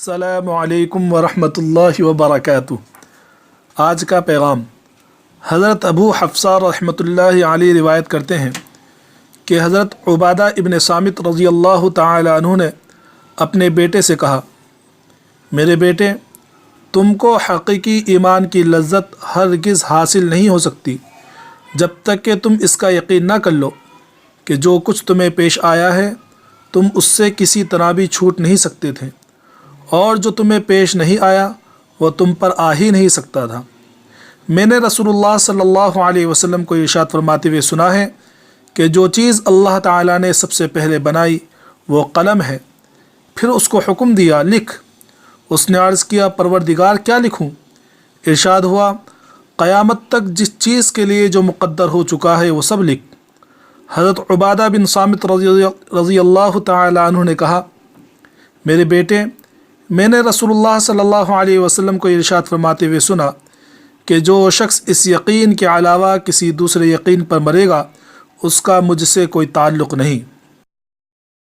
السلام علیکم ورحمۃ اللہ وبرکاتہ۔ آج کا پیغام۔ حضرت ابو حفصہ رحمۃ اللہ علیہ روایت کرتے ہیں کہ حضرت عبادہ ابن صامت رضی اللہ تعالی عنہ نے اپنے بیٹے سے کہا، میرے بیٹے، تم کو حقیقی ایمان کی لذت ہرگز حاصل نہیں ہو سکتی جب تک کہ تم اس کا یقین نہ کر لو کہ جو کچھ تمہیں پیش آیا ہے تم اس سے کسی طرح بھی چھوٹ نہیں سکتے تھے، اور جو تمہیں پیش نہیں آیا وہ تم پر آ ہی نہیں سکتا تھا۔ میں نے رسول اللہ صلی اللہ علیہ وسلم کو ارشاد فرماتے ہوئے سنا ہے کہ جو چیز اللہ تعالیٰ نے سب سے پہلے بنائی وہ قلم ہے، پھر اس کو حکم دیا لکھ۔ اس نے عرض کیا، پروردگار کیا لکھوں؟ ارشاد ہوا، قیامت تک جس چیز کے لیے جو مقدر ہو چکا ہے وہ سب لکھ۔ حضرت عبادہ بن صامت رضی اللہ تعالی عنہ نے کہا، میرے بیٹے، میں نے رسول اللہ صلی اللہ علیہ وسلم کو ارشاد فرماتے ہوئے سنا کہ جو شخص اس یقین کے علاوہ کسی دوسرے یقین پر مرے گا اس کا مجھ سے کوئی تعلق نہیں۔